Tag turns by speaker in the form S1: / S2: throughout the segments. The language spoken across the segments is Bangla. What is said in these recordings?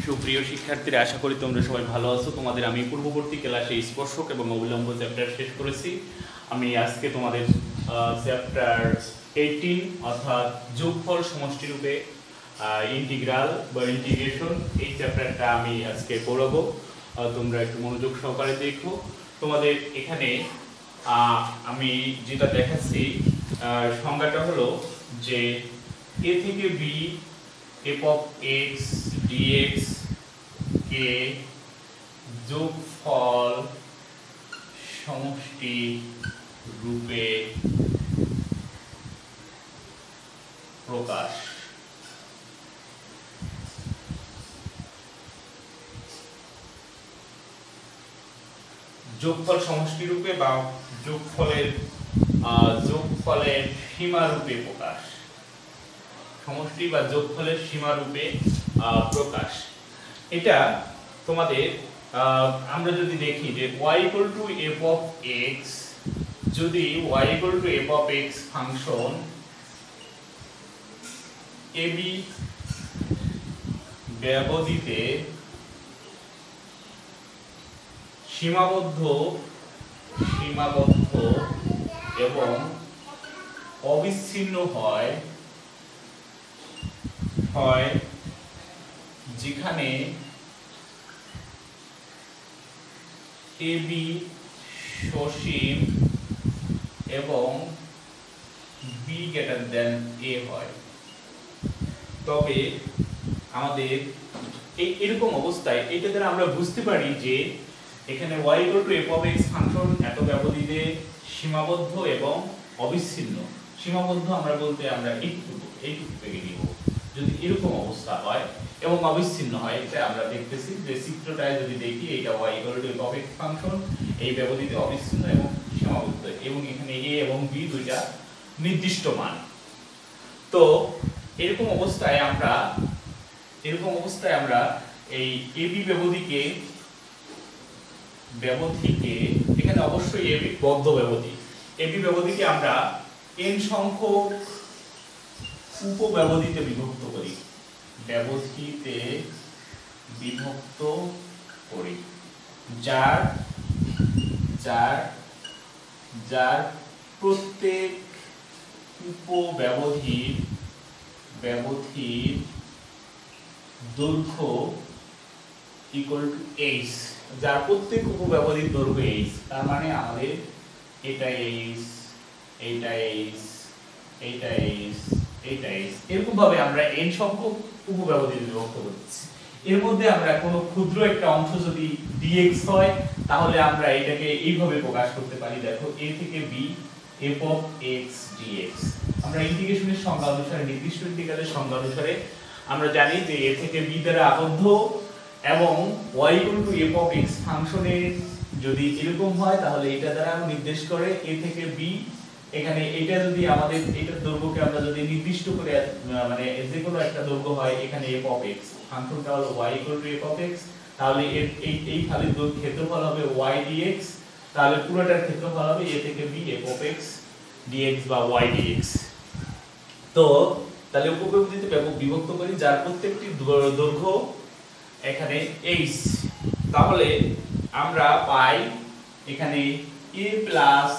S1: সুপ্রিয় শিক্ষার্থীরা, আশা করি তোমরা সবাই ভালো আছো। তোমাদের আমি পূর্ববর্তী ক্লাসে স্পর্শক এবং অবিলম্ব চ্যাপ্টার শেষ করেছি। আমি আজকে তোমাদের চ্যাপ্টার 18 অর্থাৎ যোগফল সমষ্টিরূপে ইন্টিগ্রাল বা ইন্টিগ্রেশন, এই চ্যাপ্টারটা আমি আজকে পড়াবো। তোমরা একটু মনোযোগ সহকারে দেখো। তোমাদের এখানে আমি যেটা দেখাচ্ছি সংজ্ঞাটা হলো যে a থেকে b f of x dx কে যোগফল সমষ্টি রূপে প্রকাশ। যোগফল সমষ্টি রূপে বা যোগফলের সীমা রূপে প্রকাশ, সমষ্টি বা যোগফলের সীমা রূপে প্রকাশ। এটা তোমাদের আমরা যদি দেখি যে y f of x, যদি y f of x function ab ব্যবধিতে সীমাবদ্ধ এবং অবিচ্ছিন্ন হয়, যেখানে ab সসীম এবং b greater than a হয়, তবে আমাদের এরকম অবস্থায় এটা দ্বারা আমরা বুঝতে পারি যে এখানে y f of x function এত ব্যবধিতে সীমাবদ্ধ এবং অবিচ্ছিন্ন। সীমাবদ্ধ আমরা বলতে আমরা এইটুকু থেকে নিব। যদি এরকম অবস্থা হয় এবং অবিচ্ছিন্ন হয়, এটা আমরা দেখতেছি যে চিত্রটায় যদি দেখি এটা y f of x function এই ব্যবধিতে অবিচ্ছিন্ন এবং সীমাবদ্ধ, এবং এখানে a এবং b দুইটা নির্দিষ্ট মান। তো এরকম অবস্থায় আমরা এই ab ব্যবধিকে এখানে অবশ্যই ab বদ্ধ ব্যবধি, ab ব্যবধিকে আমরা n সংখ্যক উপব্যবধিতে বিভক্ত করি, যার প্রত্যেক উপব্যবধির দৈর্ঘ্য ইকুয়াল টু h, যার প্রত্যেক উপব্যবধির দৈর্ঘ্য h। তার মানে আমাদের এটা h, এইটা h, এইটা h, এইটা h, এরকম ভাবে আমরা n সংখ্যক উপব্যবধিতে বিভক্ত করছি। এর মধ্যে আমরা কোনো ক্ষুদ্র একটা অংশ যদি dx হয়, তাহলে আমরা এটাকে এইভাবে প্রকাশ করতে পারি। দেখো a থেকে b f of x dx, আমরা ইন্টিগ্রেশনের সংজ্ঞা অনুসারে, নির্দিষ্ট ইন্টিগ্রালের সংজ্ঞা অনুসারে আমরা জানি যে a থেকে b দ্বারা আবদ্ধ এবং y f of x ফাংশনের যদি এরকম হয়, তাহলে এটা দ্বারা নির্দেশ করে a থেকে b। এখানে এটা যদি আমাদের এটার দৈর্ঘ্যকে আমরা যদি নির্দিষ্ট করে মানে যে কোনো একটা দৈর্ঘ্য হয়, এখানে f of x ফাংশনটা হলো y f of x, তাহলে এই খালির ক্ষেত্রফল হবে y dx, তাহলে পুরোটার ক্ষেত্রফল হবে a থেকে b f of x dx বা y dx। তো তাহলে উপব্যবধিতে বিভক্ত করি যার প্রত্যেকটি দৈর্ঘ্য এখানে h, তাহলে আমরা পাই এখানে a plus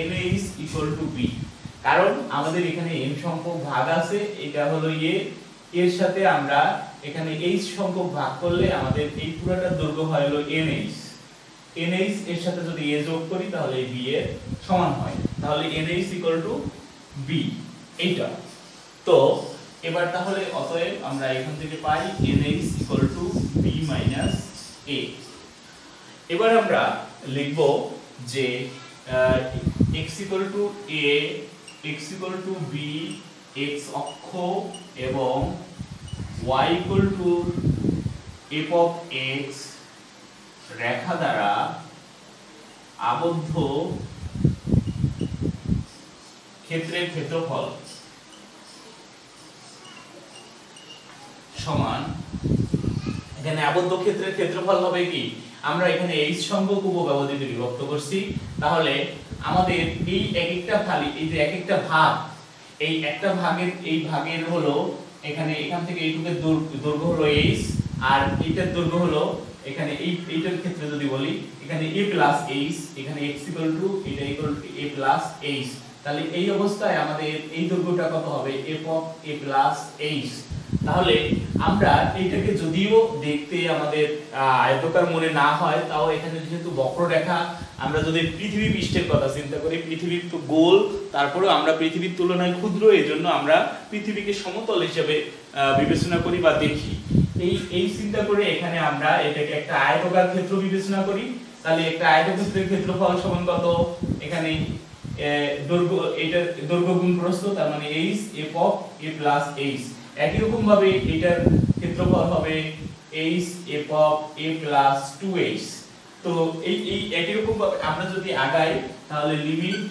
S1: nh equal to b, কারণ আমাদের এখানে n সংখ্যক ভাগ আছে, এটা হলো a, এর সাথে আমরা এখানে h সংখ্যক ভাগ করলে আমাদের এই পুরোটার দৈর্ঘ্য হয় হলো nh এর সাথে যদি a যোগ করি তাহলে b এর সমান হয়, তাহলে nh equal to b এইটা। তো এবার তাহলে অতএব আমরা এখান থেকে পাই nh equal to b minus a। এবার আমরা লিখব যে x equal to a, x equal to b, x অক্ষ এবং y equal to f of x রেখা দ্বারা আবদ্ধ ক্ষেত্রের ক্ষেত্রফল সমান, এখানে আবদ্ধ ক্ষেত্রের ক্ষেত্রফল হবে কি, আমরা এখানে h সংখ্যক উপব্যবধিতে বিভক্ত করছি, তাহলে আমাদের এই এক একটা খালি, এই যে এক একটা ভাগ, এই একটা ভাগের এই ভাগের হলো এখানে এখান থেকে এইটুকের দৈর্ঘ্য হলো h, আর এইটার দৈর্ঘ্য হলো এখানে এইটার ক্ষেত্রে যদি বলি এখানে a প্লাস h, এখানে x ইকুয়াল টু এটা equal to a plus h, তাহলে এই অবস্থায় আমাদের এই দৈর্ঘ্যটা কত হবে f of a plus h। তাহলে আমরা এইটাকে যদিও দেখতে আমাদের আয়তাকার মনে না হয়, তাও এখানে যেহেতু বক্ররেখা, আমরা যদি পৃথিবী পৃষ্ঠের কথা চিন্তা করি, পৃথিবী তো গোল, তারপরে আমরা পৃথিবীর তুলনায় ক্ষুদ্র, এজন্য আমরা পৃথিবীকে সমতল হিসেবে বিবেচনা করি বা দেখি। এই চিন্তা করে এখানে আমরা এটাকে একটা আয়তাকার ক্ষেত্র বিবেচনা করি। তাহলে একটা আয়তক্ষেত্রের ক্ষেত্রফল সমান কত, এখানে দৈর্ঘ্য, এটার দৈর্ঘ্য গুণ প্রস্থ, তার মানে h f of a plus h। একই রকম ভাবে এটার ক্ষেত্রফল হবে h f of a plus 2h। তো এই একই রকম ভাবে আমরা যদি আগাই, তাহলে লিমিট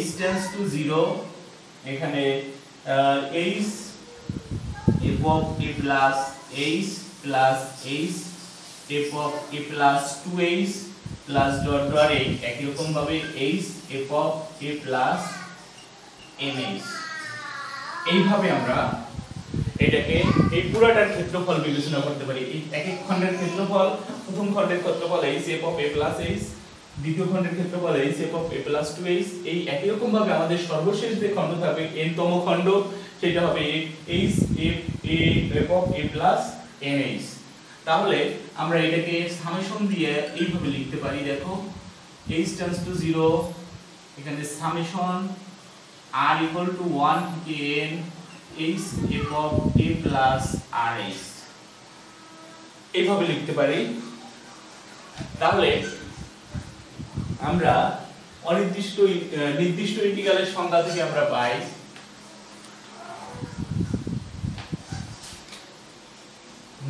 S1: h টেন্ডস টু 0, এখানে h f of a plus h plus h f of a plus 2h plus dot dot একই রকম ভাবে h f of a plus nh। এইভাবে আমরা এটাকে এই পুরোটার ক্ষেত্রফল বিবেচনা করতে পারি। এই এক এক খণ্ডের ক্ষেত্রফল, প্রথম খণ্ডের ক্ষেত্রফল h f of a plus h, দ্বিতীয় খণ্ডের ক্ষেত্রফল h f of a plus 2h। এই একই রকম ভাবে আমাদের সর্বশেষ যে খণ্ড থাকবে n তম খণ্ড, সেটা হবে h f of a plus nh। তাহলে আমরা এটাকে সামেশন দিয়ে এইভাবে লিখতে পারি, দেখো h টেন্ডস টু 0, এখানে সামেশন r ইকুয়াল টু 1 থেকে n h f of a plus rh, এইভাবে লিখতে পারি। তাহলে আমরা নির্দিষ্ট ইন্টিগ্রালের সংজ্ঞা থেকে আমরা পাই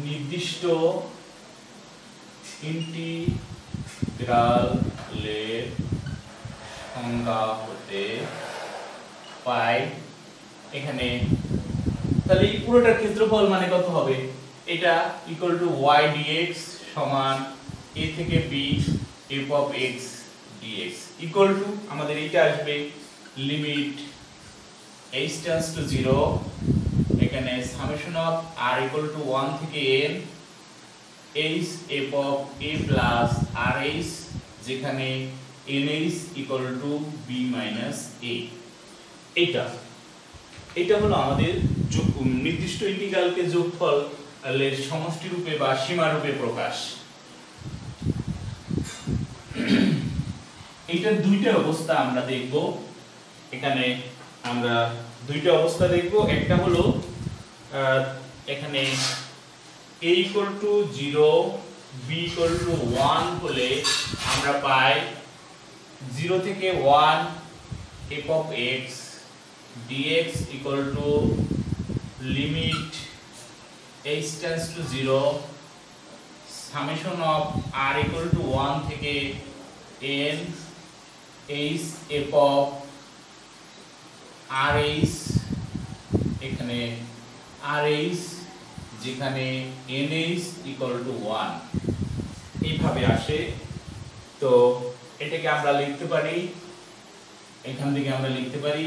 S1: নির্দিষ্ট ইন্টিগ্রালের সংজ্ঞা হতে পাই এখানে, তাহলে এই পুরোটার ক্ষেত্রফল মানে কত হবে, এটা ইকুয়াল টু y dx সমান a থেকে b f of x dx equal two আমাদের এটা আসবে লিমিট h টেন্ডস টু 0, এখানে summation of r equal to 1 থেকে n h f of a plus rh, যেখানে nh equal to b minus a। এটা হলো আমাদের নির্দিষ্ট ইন্টিগ্রালকে যোগফলের সমষ্টি রূপে বা সীমা রূপে প্রকাশ। এইটার দুইটা অবস্থা আমরা দেখব, এখানে আমরা দুইটা অবস্থা দেখব। একটা হলো এখানে a equal to 0 b equal to 1 হলে আমরা পাই 0 থেকে 1 f of x dx equal to limit h tends to 0 summation of r equal to 1 থেকে n h f of rh, এখানে rh যেখানে nh equal to 1, এইভাবে আসে। তো এটাকে আমরা লিখতে পারি, এখান থেকে আমরা লিখতে পারি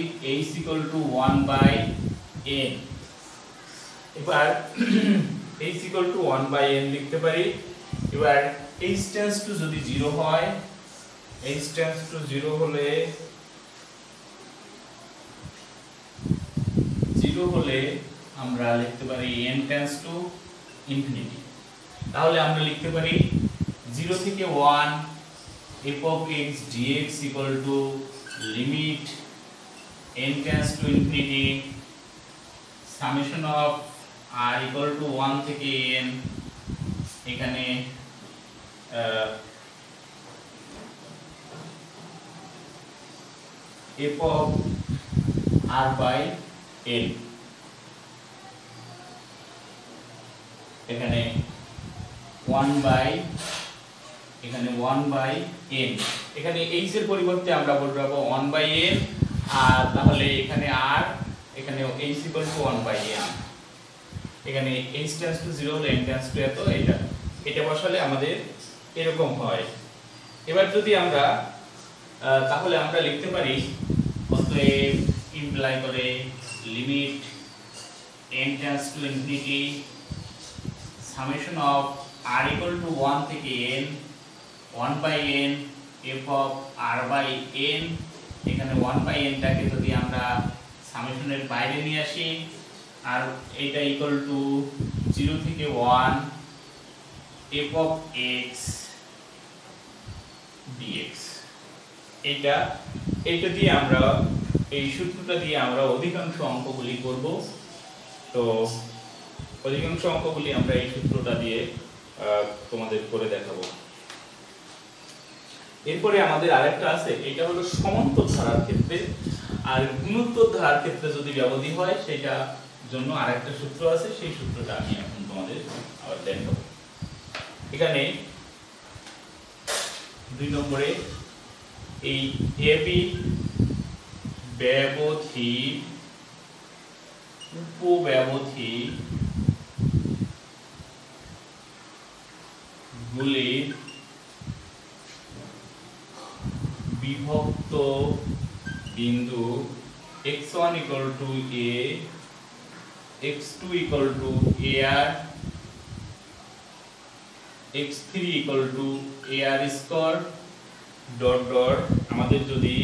S1: h equal to 1 by n। এবার h equal to 1 by n লিখতে পারি। এবার h tends to যদি 0 হয়, h tends to 0 হলে 0 হলে আমরা লিখতে পারি n tends to infinity। তাহলে আমরা লিখতে পারি 0 থেকে 1 f of x dx equal to limit n tends to infinity summation of r equal to 1 থেকে n, এখানে f of r by n, এখানে 1 by এখানে 1 by n, এখানে h এর পরিবর্তে আমরা বলবো 1 by n, আর তাহলে এখানে r, এখানে h equal to 1 by n, এখানে h tends to 0 n tends to এত, এটা বসালে আমাদের এরকম হয়। এবার যদি আমরা তাহলে আমরা লিখতে পারি অতএব ইমপ্লাই করে limit n tends to infinity summation of r equal to 1 থেকে n 1 by n f of r by n এখানে 1 by n টাকে যদি আমরা সামেশনের বাইরে নিয়ে আসি আর এটা ইকুয়াল টু 0 থেকে 1 f of x dx এটা দিয়ে আমরা এই সূত্রটা দিয়ে আমরা অধিকাংশ অঙ্কগুলি করব। তো অধিকাংশ অঙ্কগুলি আমরা এই সূত্রটা দিয়ে তোমাদের করে দেখাবো। এরপরে আমাদের আরেকটা আছে, এটা হলো সমান্তর ধারার ক্ষেত্রে, আর গুণোত্তর ধারার ক্ষেত্রে যদি ব্যবধি হয় সেটা জন্য আরেকটা সূত্র আছে, সেই সূত্রটা আমি এখন তোমাদের আবার দেখাবো। এখানে 2 নম্বরে এই AB ব্যবধি উপব্যবধি গুলির বিভক্ত বিন্দু x1 equal to a, x2 equal to ar, x3 equal to ar square dot dot আমাদের যদি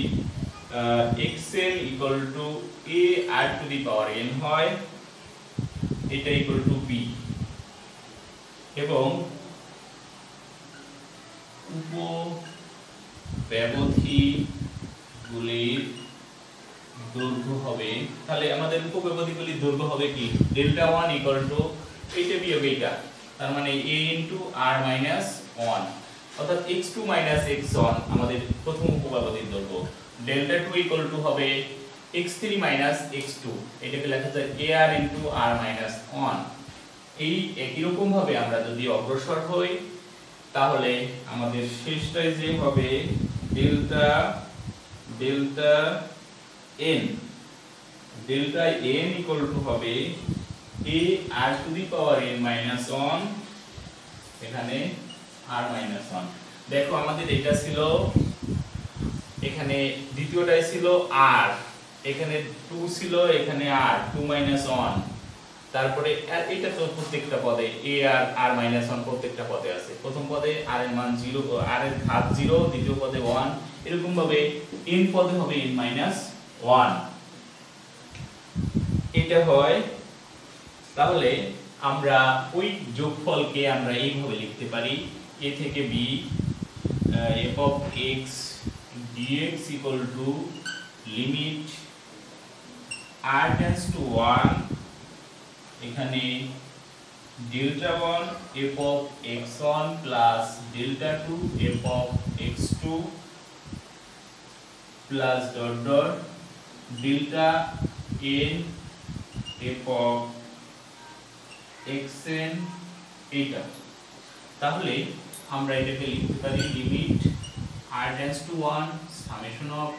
S1: xn equal to a r to the power n হয় এটা equal to b এবং উপব্যবধি গুলির দৈর্ঘ্য হবে, তাহলে আমাদের উপব্যবধি গুলির দৈর্ঘ্য হবে কি ডেল্টা 1 equal to এইটা বিয়োগ এইটা, তার মানে a into r minus 1 অর্থাৎ x2 minus x1 আমাদের প্রথম উপব্যবধির দৈর্ঘ্য, ডেল্টা 2 equal to হবে x3 minus x2, এটাকে লেখা যায় ar into r minus 1। এই একই রকম ভাবে আমরা যদি অগ্রসর হই তাহলে আমাদের শেষটায় যে হবে ডেল্টা n equal to হবে a r to the power n minus 1 এখানে r minus 1। দেখো আমাদের এটা ছিল, এখানে দ্বিতীয়টাই ছিল r, এখানে 2 ছিল, এখানে r 2 minus 1, তারপরে এটা তো প্রত্যেকটা পদে a আর r minus 1 প্রত্যেকটা পদে আছে, প্রথম পদে r এর মান 0, r এর ঘাত 0, দ্বিতীয় পদে 1, এরকম ভাবে n পদে হবে n minus 1 এটা হয়। তাহলে আমরা ওই যোগফলকে আমরা এইভাবে লিখতে পারি a থেকে b f of x dx equal to limit r tends to 1 এখানে delta 1 f of x1 plus delta 2 f of x2 plus dot dot delta n f of xn এটা। তাহলে আমরা এটাকে লিখতে পারি limit r tends to 1 summation of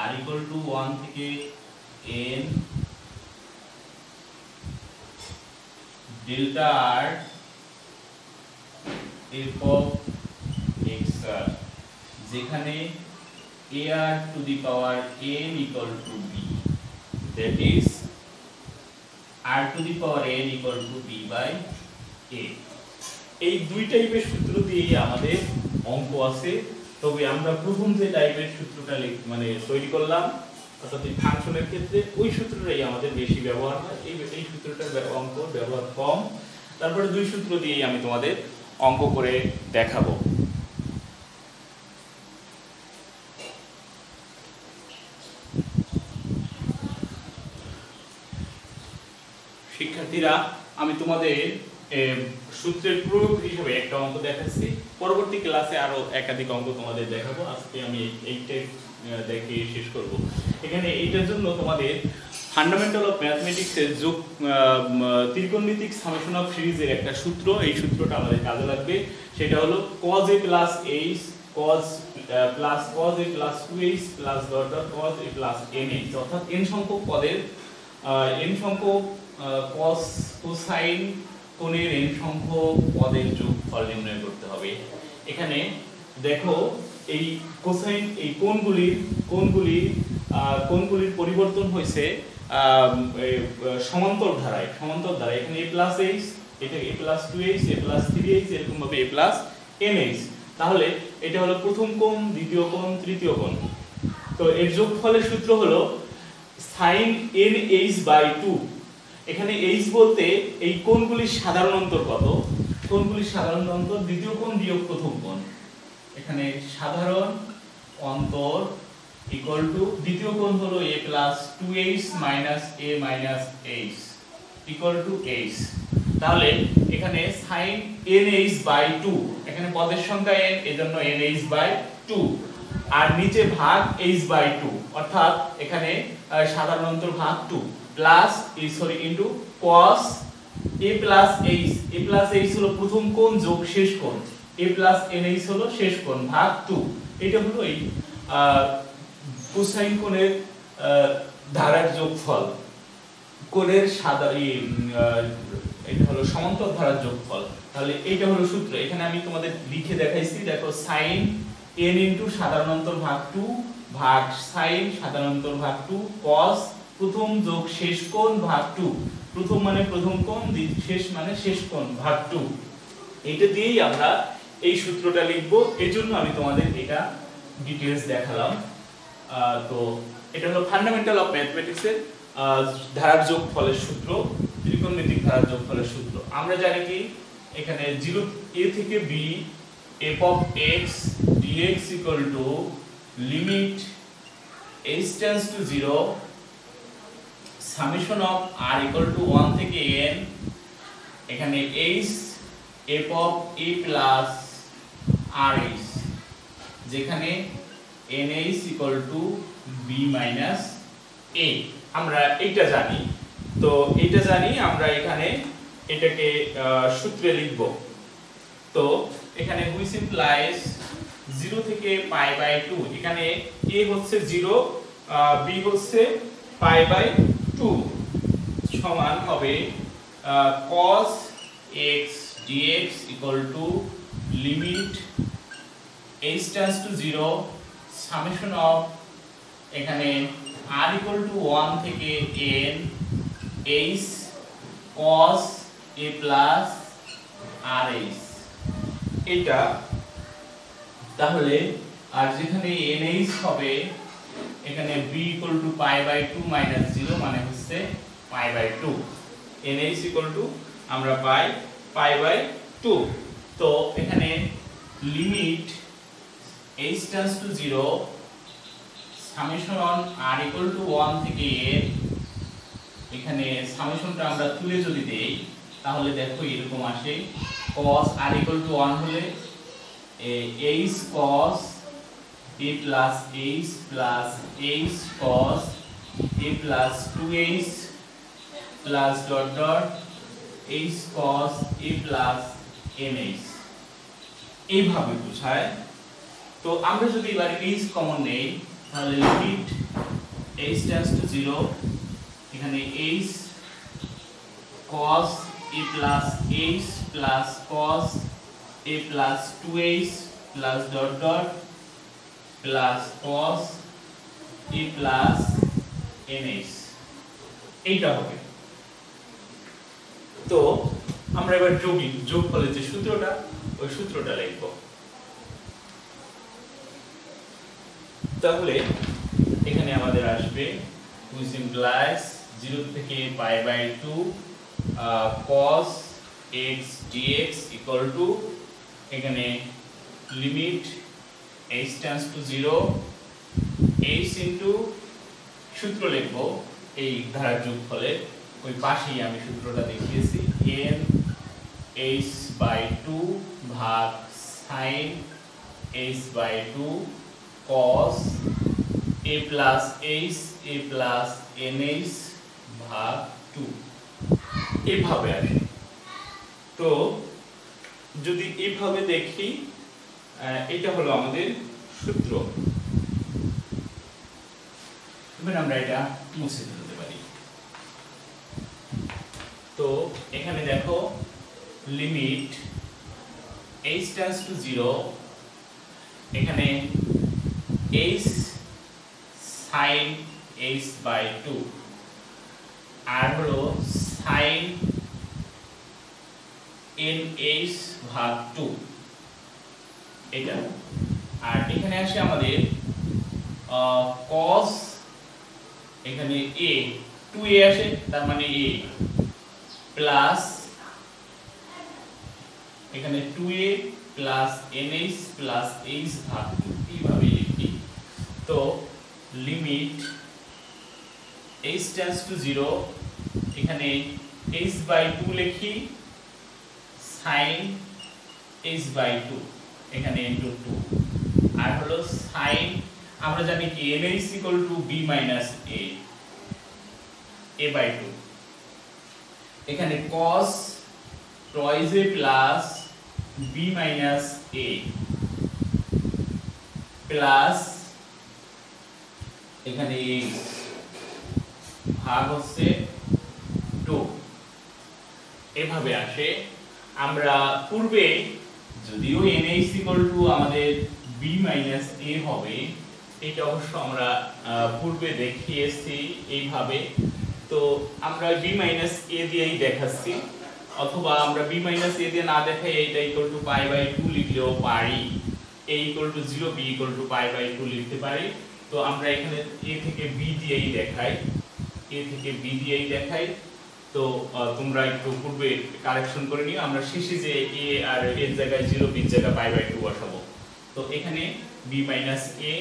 S1: r equal to 1 থেকে n delta r f of xr যেখানে ar to the power n equal to b, that is r to the power n equal to b by a। এই দুই টাইপের সূত্র দিয়ে আমাদের অঙ্ক আছে, তবে আমরা প্রথম যে টাইপের সূত্রটা মানে তৈরি করলাম অর্থাৎ এই ফাংশনের ক্ষেত্রে ওই সূত্রটাই আমাদের বেশি ব্যবহার হয়, এই সূত্রটার অঙ্ক ব্যবহার কম। তারপরে দুই সূত্র দিয়েই আমি তোমাদের অঙ্ক করে দেখাবো। শিক্ষার্থীরা আমি তোমাদের সূত্রের প্রয়োগ হিসেবে একটা অঙ্ক দেখাচ্ছি, পরবর্তী ক্লাসে আরো একাধিক অঙ্ক তোমাদের দেখাবো। আজকে আমি এইটাই দেখিয়ে শেষ করব। এখানে এইটার জন্য তোমাদের ফান্ডামেন্টাল অফ ম্যাথমেটিক্সের যোগ ত্রিকোণমিতিক সামেশন অফ সিরিজের একটা সূত্র, এই সূত্রটা আমাদের কাজে লাগবে। সেটা হলো cos a plus h cos a plus 2h plus dot dot cos a plus nh, অর্থাৎ n সংখ্যক পদের n সংখ্যক কোসাইন কোণের n সংখ্যক পদের যোগফল নির্ণয় করতে হবে। এখানে দেখো এই কোসাইন এই কোণগুলির পরিবর্তন হয়েছে সমান্তর ধারায় এখানে a প্লাস এইচ, এটা a plus 2h, a plus 3h, এরকম ভাবে a প্লাস nh। তাহলে এটা হলো প্রথম কোণ, দ্বিতীয় কোণ, তৃতীয় কোণ। তো এর যোগফলের সূত্র হলো sin nh/2। এখানে h বলতে এই কোণগুলির সাধারণ অন্তর কত, কোণগুলির সাধারণ অন্তর দ্বিতীয় কোণ বিয়োগ প্রথম কোণ। এখানে সাধারণ অন্তর ইকুয়াল টু দ্বিতীয় কোণ হলো a plus 2h minus a minus h equal to h। তাহলে এখানে sin nh/2, এখানে পদের সংখ্যা n, এজন্য nh/2, আর নিচে ভাগ h/2, অর্থাৎ এখানে সাধারণ অন্তর ভাগ 2 plus into cos a plus h হলো প্রথম কোণ যোগ শেষ কোণ, a প্লাস nh হলো শেষ কোণ ভাগ 2। এটা হলো এই কোসাইন কোণের ধারার যোগফল, কোণের এটা হলো সমান্তর ধারার যোগফল। তাহলে এইটা হলো সূত্র। এখানে আমি তোমাদের লিখে দেখাইছি, দেখো sin n ইনটু সাধারণ অন্তর ভাগ 2 ভাগ sin সাধারণ অন্তর ভাগ 2 cos প্রথম যোগ শেষ কোণ ভাগ 2, প্রথম মানে প্রথম কোণ, শেষ মানে শেষ কোণ ভাগ 2। এটা দিয়েই আমরা এই সূত্রটা লিখব, এজন্য আমি তোমাদের এটা ডিটেইলস দেখালাম। তো এটা হলো ফান্ডামেন্টাল অফ ম্যাথমেটিক্স এর ধারার যোগফলের সূত্র, ত্রিকোণমিতিক ধারার যোগফলের সূত্র। আমরা জানি কি এখানে 0 a থেকে b f of x dx equal to limit h tends to 0 summation of r equal to 1 থেকে n, এখানে h f of a plus rh, যেখানে nh equal to b minus a। আমরা এটা জানি, তো এটা জানি আমরা এখানে এটাকে সূত্রে লিখব। তো এখানে which implies 0 থেকে পাই বাই 2, এখানে a হচ্ছে 0, b হচ্ছে পাই বাই 2, সমান হবে cos x dx equal to limit h tends to 0 summation of এখানে r equal to 1 থেকে n h cos a plus rh। এটা তাহলে আর যেখানে nh হবে এখানে b equal to pi by 2 minus 0 মানে হচ্ছে pi by 2, nh equal to আমরা পাই পাই বাই 2। তো এখানে limit h tends to 0 summation on r equal to 1 থেকে n, এখানে সামেশনটা আমরা তুলে যদি দেই তাহলে দেখো এরকম আসে, cos r equal to 1 হলে h cos a plus h plus h cos a plus 2h plus dot dot h cos a plus nh, এইভাবে বোঝায়। তো আমরা যদি এবার h কমন নেই তাহলে লিমিট h tends to 0, এখানে h cos a plus h plus cos a plus 2h plus dot dot plus cos a plus nh, এইটা হবে। তো আমরা এবার যোগফলের যে সূত্রটা, ওই সূত্রটা লিখব। তাহলে এখানে আমাদের আসবে which implies 0 থেকে pi by 2 cos x dx equal to এখানে limit h tends to 0 h into সূত্র লিখব এই ধারার যোগফলে, ওই পাশেই আমি সূত্রটা দেখিয়েছি, n h/2 ভাগ sin h/2 cos a plus h a plus nh ভাগ 2, এইভাবে আসে। তো যদি এইভাবে দেখি এটা হলো আমাদের সূত্র। এবার আমরা এটা মুছে দিতে পারি। তো এখানে দেখো লিমিট h tends to 0, এখানে h sin h/2 আর হলো sin nh ভাগ 2 এটা। আর এখানে আসে আমাদের cos এখানে a 2a আসে, তার মানে a প্লাস এখানে 2a plus nh plus h ভাগ 2 এইভাবে লিখি। তো লিমিট h টেন্ডস টু 0 এখানে h বাই 2 লিখি sin h বাই 2 এখানে ইনটু 2 আর হলো sin আমরা জানি কি nh equal to b minus a by 2 এখানে cos twice a plus b minus a plus এখানে ভাগ হচ্ছে 2 এভাবে আসে। আমরা পূর্বে যদিও nh ইকুয়াল টু আমাদের b মাইনাস a হবে, এটা অবশ্য আমরা পূর্বে দেখিয়েছি এইভাবে। তো আমরা b মাইনাস a দিয়েই দেখাচ্ছি, অথবা আমরা b মাইনাস a দিয়ে না দেখাই এটা ইকুয়াল টু পাই বাই 2 লিখলেও পারি, a equal to 0 b equal to pi by 2 লিখতে পারি। তো আমরা এখানে a থেকে b দিয়েই দেখাই, a থেকে b দিয়েই দেখাই। তো তোমরা একটু পূর্বে কারেকশন করে নিও। আমরা শেষে যে a আর এর জায়গায় 0 b এর জায়গায় পাই বাই 2 বসাবো। তো এখানে b মাইনাস a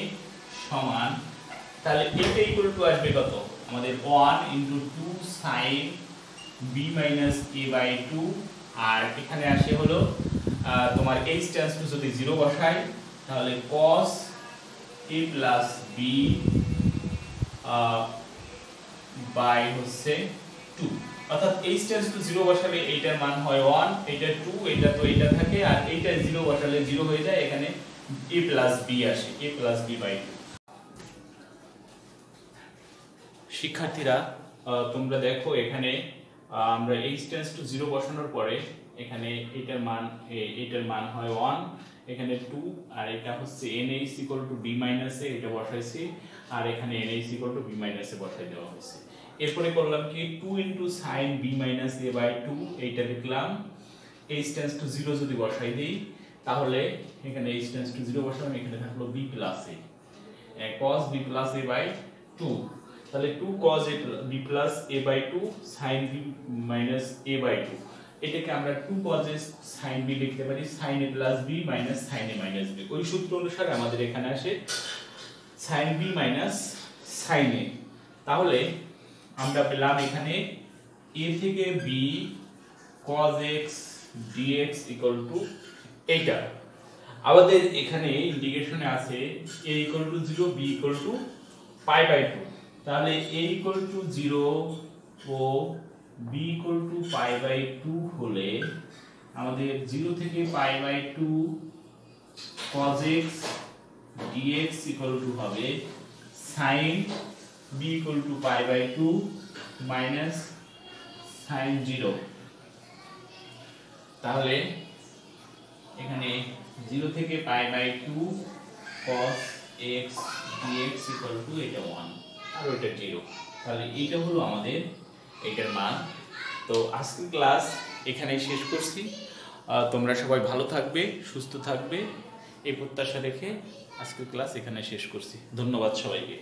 S1: সমান, তাহলে এটা ইকুয়াল টু আসবে কত আমাদের 1 into 2 sin b minus a by 2। আর এখানে আসে হলো তোমার h টেন্ডস টু যদি 0 বসাই তাহলে cos a plus b by হচ্ছে 2, অর্থাৎ h টেন্ডস টু 0 বসালে এইটার মান হয় 1, এটা 2, এটা তো এটা থাকে, আর এইটা 0 বসালে 0 হয়ে যায়, এখানে a প্লাস b আসে, a প্লাস b বাই 2। শিক্ষার্থীরা তোমরা দেখো এখানে আমরা h টেন্ডস টু 0 বসানোর পরে এখানে এইটার মান হয় 1, এখানে 2, আর এটা হচ্ছে nh equal to b minus a এটা বসাইছি, আর এখানে nh equal to b minus a বসাই দেওয়া হয়েছে। এরপরে করলাম কি 2 into sin b minus a by 2 এইটা লিখলাম। h টেন্ডস টু 0 যদি বসাই দেই তাহলে এখানে h টেন্ডস টু 0 বসালাম, এখানে থাকলো b plus a cos b plus a by 2। তাহলে 2 cos b plus a by 2 sin b minus a by 2, এটাকে আমরা 2 cos a sin b লিখতে পারি sin a plus b minus sin a minus b। ওই সূত্র অনুসারে আমাদের এখানে আসে sin b minus sin a। তাহলে আমরা পেলাম এখানে a থেকে b cos x dx equal to এইটা। আমাদের এখানে ইন্টিগ্রেশনে আছে a equal to 0 b equal to pi by 2। তাহলে a ইকুয়াল টু 0 ও b equal to pi by 2 হলে আমাদের 0 থেকে pi by 2 cos x dx equal to হবে sin b equal to pi by 2 minus sin 0। তাহলে এখানে 0 থেকে pi by 2 cos x dx equal to এটা 1 আর এটা 0। তাহলে এটা হলো আমাদের এটার মান। তো আজকের ক্লাস এখানেই শেষ করছি। তোমরা সবাই ভালো থাকবে, সুস্থ থাকবে এই প্রত্যাশা রেখে আজকের ক্লাস এখানে শেষ করছি। ধন্যবাদ সবাইকে।